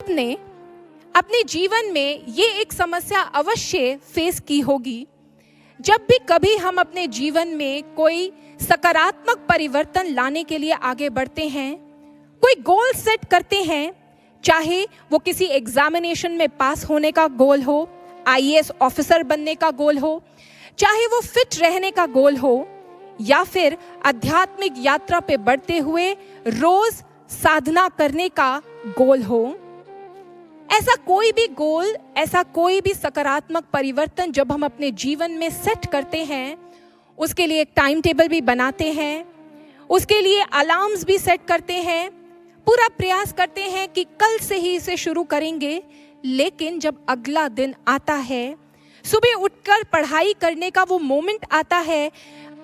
ने अपने जीवन में ये एक समस्या अवश्य फेस की होगी। जब भी कभी हम अपने जीवन में कोई सकारात्मक परिवर्तन लाने के लिए आगे बढ़ते हैं, कोई गोल सेट करते हैं, चाहे वो किसी एग्जामिनेशन में पास होने का गोल हो, आईएएस ऑफिसर बनने का गोल हो, चाहे वो फिट रहने का गोल हो, या फिर आध्यात्मिक यात्रा पे बढ़ते हुए रोज साधना करने का गोल हो, ऐसा कोई भी गोल, ऐसा कोई भी सकारात्मक परिवर्तन जब हम अपने जीवन में सेट करते हैं, उसके लिए एक टाइम टेबल भी बनाते हैं, उसके लिए अलार्म्स भी सेट करते हैं, पूरा प्रयास करते हैं कि कल से ही इसे शुरू करेंगे। लेकिन जब अगला दिन आता है, सुबह उठकर पढ़ाई करने का वो मोमेंट आता है,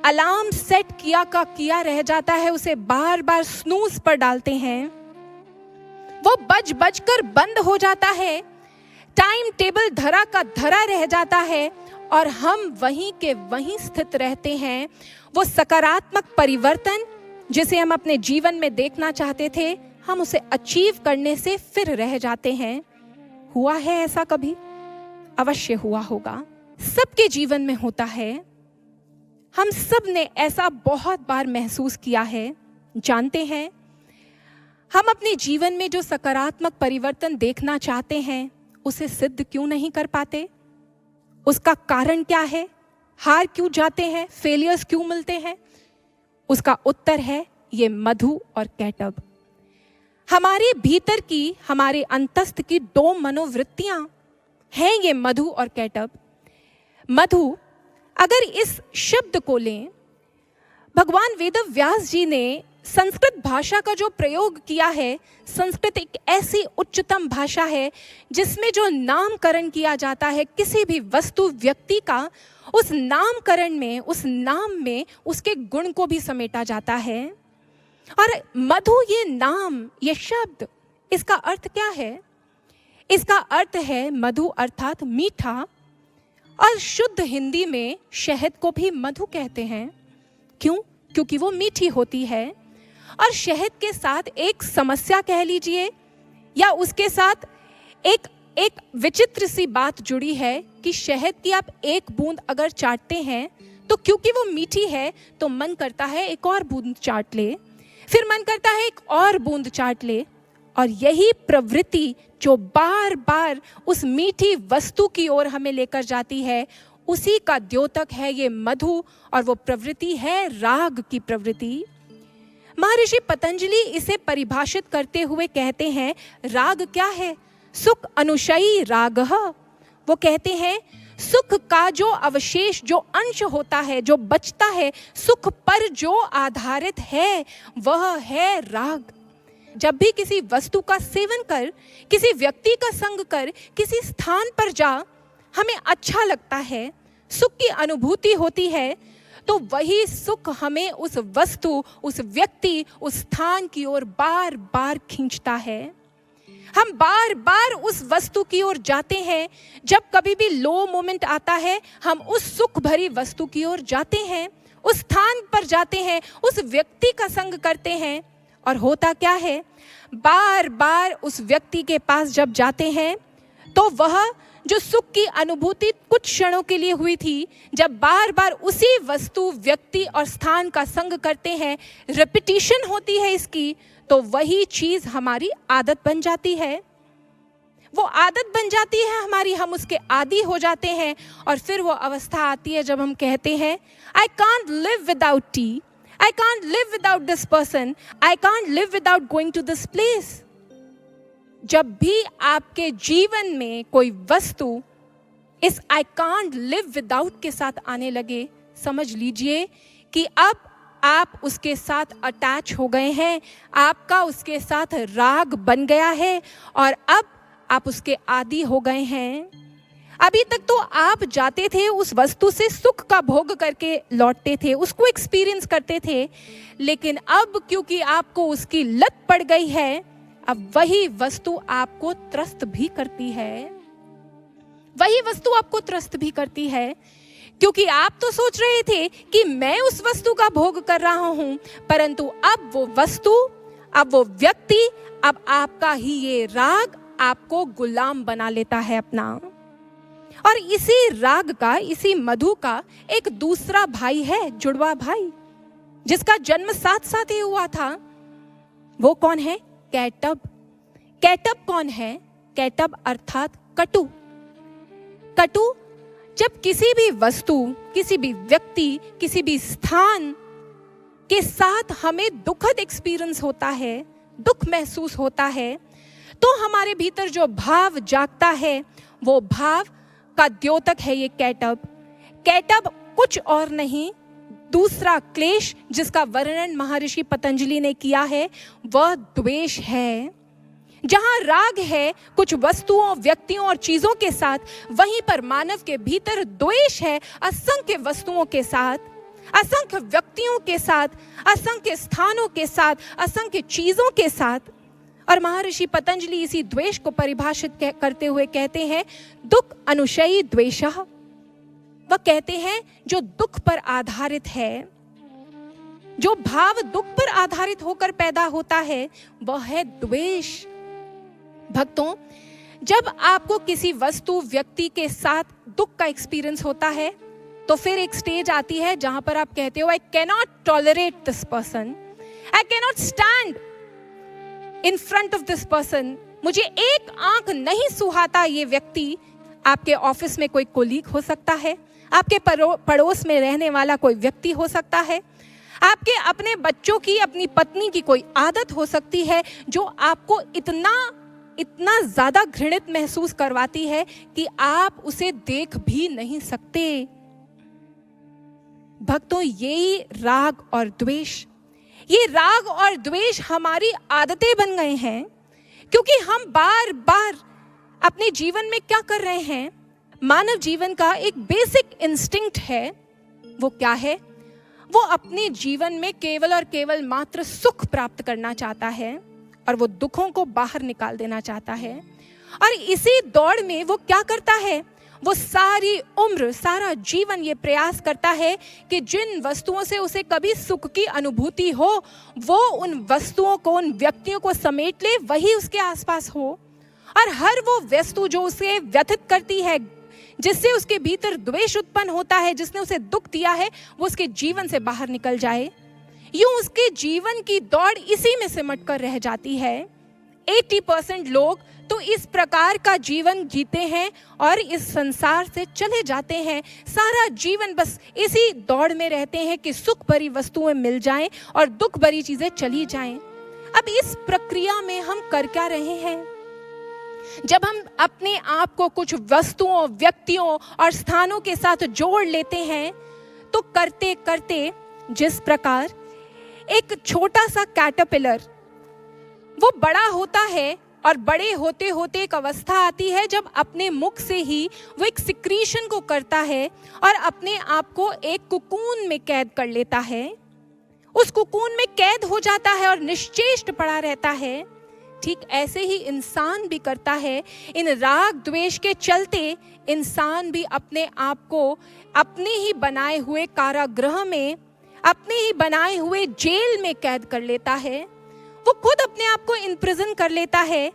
अलार्म सेट किया का किया रह जाता है, उसे बार बार स्नूज पर डालते हैं, वो बज कर बंद हो जाता है, टाइम टेबल धरा का धरा रह जाता है और हम वहीं के वहीं स्थित रहते हैं। वो सकारात्मक परिवर्तन जिसे हम अपने जीवन में देखना चाहते थे, हम उसे अचीव करने से फिर रह जाते हैं। हुआ है ऐसा कभी? अवश्य हुआ होगा, सबके जीवन में होता है। हम सब ने ऐसा बहुत बार महसूस किया है। जानते हैं, हम अपने जीवन में जो सकारात्मक परिवर्तन देखना चाहते हैं, उसे सिद्ध क्यों नहीं कर पाते? उसका कारण क्या है? हार क्यों जाते हैं? फेलियर्स क्यों मिलते हैं? उसका उत्तर है ये मधु और कैटब। हमारे भीतर की, हमारे अंतस्थ की दो मनोवृत्तियां हैं ये मधु और कैटब। मधु, अगर इस शब्द को लें, भगवान वेदव्यास जी ने संस्कृत भाषा का जो प्रयोग किया है, संस्कृत एक ऐसी उच्चतम भाषा है जिसमें जो नामकरण किया जाता है किसी भी वस्तु, व्यक्ति का, उस नामकरण में, उस नाम में उसके गुण को भी समेटा जाता है। और मधु, ये नाम, ये शब्द, इसका अर्थ क्या है? इसका अर्थ है मधु अर्थात मीठा, और शुद्ध हिंदी में शहद को भी मधु कहते हैं। क्यों? क्योंकि वो मीठी होती है। और शहद के साथ एक समस्या कह लीजिए, या उसके साथ एक विचित्र सी बात जुड़ी है कि शहद की आप एक बूंद अगर चाटते हैं तो क्योंकि वो मीठी है तो मन करता है एक और बूंद चाट ले, फिर मन करता है एक और बूंद चाट ले। और यही प्रवृत्ति जो बार बार उस मीठी वस्तु की ओर हमें लेकर जाती है, उसी का द्योतक है ये मधु, और वो प्रवृत्ति है राग की प्रवृत्ति। महर्षि पतंजलि इसे परिभाषित करते हुए कहते हैं, राग क्या है? सुख अनुशयी रागः। वो कहते हैं सुख का जो अवशेष, जो अंश होता है, जो बचता है, सुख पर जो आधारित है, वह है राग। जब भी किसी वस्तु का सेवन कर, किसी व्यक्ति का संग कर, किसी स्थान पर जा, हमें अच्छा लगता है, सुख की अनुभूति होती है, तो वही सुख हमें उस वस्तु, उस व्यक्ति, उस स्थान की ओर बार बार खींचता है। हम बार बार उस वस्तु की ओर जाते हैं। जब कभी भी लो मोमेंट आता है, हम उस सुख भरी वस्तु की ओर जाते हैं, उस स्थान पर जाते हैं, उस व्यक्ति का संग करते हैं। और होता क्या है, बार बार उस व्यक्ति के पास जब जाते हैं तो वह जो सुख की अनुभूति कुछ क्षणों के लिए हुई थी, जब बार बार उसी वस्तु, व्यक्ति और स्थान का संग करते हैं, रिपीटिशन होती है इसकी, तो वही चीज हमारी आदत बन जाती है। वो आदत बन जाती है हमारी, हम उसके आदी हो जाते हैं। और फिर वो अवस्था आती है जब हम कहते हैं, I can't live without tea, I can't live without this person, I can't live without going to this place. जब भी आपके जीवन में कोई वस्तु इस आई कांट लिव विदाउट के साथ आने लगे, समझ लीजिए कि अब आप उसके साथ अटैच हो गए हैं, आपका उसके साथ राग बन गया है और अब आप उसके आदी हो गए हैं। अभी तक तो आप जाते थे, उस वस्तु से सुख का भोग करके लौटते थे, उसको एक्सपीरियंस करते थे, लेकिन अब क्योंकि आपको उसकी लत पड़ गई है, अब वही वस्तु आपको त्रस्त भी करती है, वही वस्तु आपको त्रस्त भी करती है। क्योंकि आप तो सोच रहे थे कि मैं उस वस्तु का भोग कर रहा हूं, परंतु अब वो वस्तु, अब वो व्यक्ति, अब आपका ही ये राग आपको गुलाम बना लेता है अपना। और इसी राग का, इसी मधु का एक दूसरा भाई है, जुड़वा भाई, जिसका जन्म साथ साथ ही हुआ था। वो कौन है? कैटब। कैटब कौन है? कैटब अर्थात कटु। कटु जब किसी भी वस्तु, किसी भी व्यक्ति, किसी भी स्थान के साथ हमें दुखद एक्सपीरियंस होता है, दुख महसूस होता है, तो हमारे भीतर जो भाव जागता है वो भाव का द्योतक है ये कैटब। कैटब कुछ और नहीं, दूसरा क्लेश जिसका वर्णन महर्षि पतंजलि ने किया है वह द्वेष है। जहां राग है कुछ वस्तुओं, व्यक्तियों और चीजों के साथ, वहीं पर मानव के भीतर द्वेष है असंख्य वस्तुओं के साथ, असंख्य व्यक्तियों के साथ, असंख्य स्थानों के साथ, असंख्य चीजों के साथ। और महर्षि पतंजलि इसी द्वेष को परिभाषित करते हुए कहते हैं दुख अनुशयी द्वेषः। वह कहते हैं जो दुख पर आधारित है, जो भाव दुख पर आधारित होकर पैदा होता है वह है द्वेष। भक्तों, जब आपको किसी वस्तु, व्यक्ति के साथ दुख का एक्सपीरियंस होता है तो फिर एक स्टेज आती है जहां पर आप कहते हो I cannot tolerate this person, I cannot stand in front of this person. मुझे एक आंख नहीं सुहाता ये व्यक्ति। आपके ऑफिस में कोई कोलीग हो सकता है, आपके पड़ोस में रहने वाला कोई व्यक्ति हो सकता है, आपके अपने बच्चों की, अपनी पत्नी की कोई आदत हो सकती है जो आपको इतना ज्यादा घृणित महसूस करवाती है कि आप उसे देख भी नहीं सकते। भक्तों, यही राग और द्वेष, ये राग और द्वेष हमारी आदतें बन गए हैं, क्योंकि हम बार बार अपने जीवन में क्या कर रहे हैं? मानव जीवन का एक बेसिक इंस्टिंक्ट है। वो क्या है? वो अपने जीवन में केवल और केवल मात्र सुख प्राप्त करना चाहता है और वो दुखों को बाहर निकाल देना चाहता है। और इसी दौड़ में वो क्या करता है? वो सारी उम्र, सारा जीवन ये प्रयास करता है कि जिन वस्तुओं से उसे कभी सुख की अनुभूति हो, वो उन वस्तुओं को, उन व्यक्तियों को समेट ले, वही उसके आसपास हो। और हर वो वस्तु जो उसे व्यथित करती है, जिससे उसके भीतर द्वेष उत्पन्न होता है, जिसने उसे दुख दिया है, वो उसके जीवन से बाहर निकल जाए। यूं उसके जीवन की दौड़ इसी में सिमट कर रह जाती है। 80% लोग तो इस प्रकार का जीवन जीते हैं और इस संसार से चले जाते हैं। सारा जीवन बस इसी दौड़ में रहते हैं कि सुख भरी वस्तुएं मिल जाएं और दुख भरी चीजें चली जाएं। अब इस प्रक्रिया में हम कर क्या रहे हैं? जब हम अपने आप को कुछ वस्तुओं, व्यक्तियों और स्थानों के साथ जोड़ लेते हैं, तो करते करते जिस प्रकार एक छोटा सा कैटरपिलर वो बड़ा होता है और बड़े होते होते एक अवस्था आती है जब अपने मुख से ही वो एक सिक्रीशन को करता है और अपने आप को एक कुकून में कैद कर लेता है। उस कुकून में कैद हो जाता है और निश्चेष्ट पड़ा रहता है। ठीक ऐसे ही इंसान भी करता है। इन राग द्वेष के चलते इंसान भी अपने आप को अपने ही बनाए हुए कारागृह में, अपने ही बनाए हुए जेल में कैद कर लेता है। वो खुद अपने आप को इम्प्रिजन कर लेता है।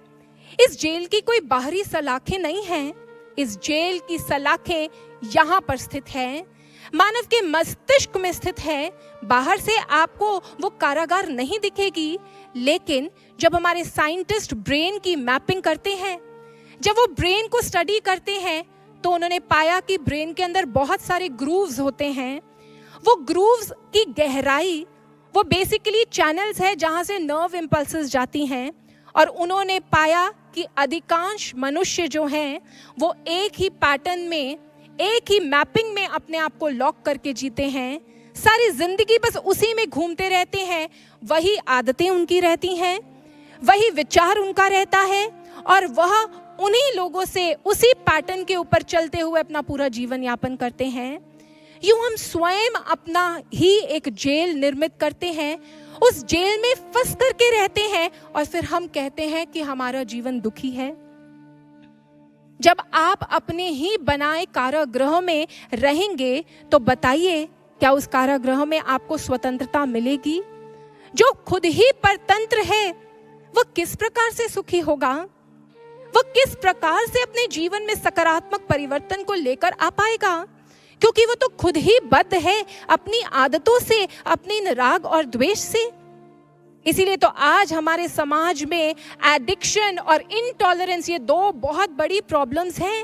इस जेल की कोई बाहरी सलाखें नहीं हैं। इस जेल की सलाखें यहाँ पर स्थित हैं, मानव के मस्तिष्क में स्थित है। बाहर से आपको वो कारागार नहीं दिखेगी, लेकिन जब हमारे साइंटिस्ट ब्रेन की मैपिंग करते हैं, जब वो ब्रेन को स्टडी करते हैं, तो उन्होंने पाया कि ब्रेन के अंदर बहुत सारे ग्रूव्स होते हैं। वो ग्रूव्स की गहराई, वो बेसिकली चैनल्स है जहां से नर्व इम्पल्सेस जाती हैं। और उन्होंने पाया कि अधिकांश मनुष्य जो हैं वो एक ही पैटर्न में, एक ही मैपिंग में अपने आप को लॉक करके जीते हैं। सारी जिंदगी बस उसी में घूमते रहते हैं। वही आदतें उनकी रहती हैं, वही विचार उनका रहता है और वह उन्हीं लोगों से उसी पैटर्न के ऊपर चलते हुए अपना पूरा जीवन यापन करते हैं। यूं हम स्वयं अपना ही एक जेल निर्मित करते हैं, उस जेल में फंस करके रहते हैं और फिर हम कहते हैं कि हमारा जीवन दुखी है। जब आप अपने ही बनाए कारागृह में रहेंगे तो बताइए, क्या उस कारागृह में आपको स्वतंत्रता मिलेगी? जो खुद ही परतंत्र है वो किस प्रकार से सुखी होगा? वह किस प्रकार से अपने जीवन में सकारात्मक परिवर्तन को लेकर आ पाएगा? क्योंकि वह तो खुद ही बद्ध है अपनी आदतों से, अपनी राग और द्वेष से। इसीलिए तो आज हमारे समाज में एडिक्शन और इनटॉलरेंस, ये दो बहुत बड़ी प्रॉब्लम्स हैं,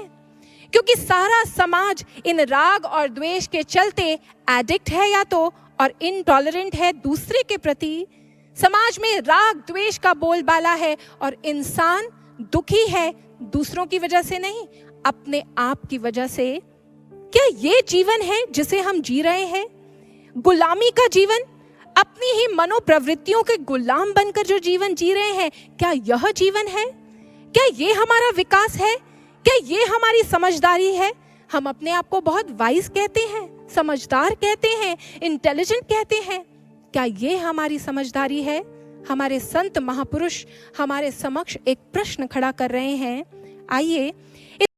क्योंकि सारा समाज इन राग और द्वेष के चलते एडिक्ट है या तो, और इनटॉलरेंट है दूसरे के प्रति। समाज में राग द्वेष का बोलबाला है और इंसान दुखी है दूसरों की वजह से नहीं, अपने आप की वजह से। क्या ये जीवन है जिसे हम जी रहे हैं? गुलामी का जीवन, अपनी ही मनोप्रवृत्तियों के गुलाम बनकर जो जीवन जी रहे हैं, क्या यह जीवन है? क्या ये हमारा विकास है? क्या ये हमारी समझदारी है? हम अपने आप को बहुत वाइज कहते हैं, समझदार कहते हैं, इंटेलिजेंट कहते हैं। क्या ये हमारी समझदारी है? हमारे संत महापुरुष हमारे समक्ष एक प्रश्न खड़ा कर रहे हैं। आइए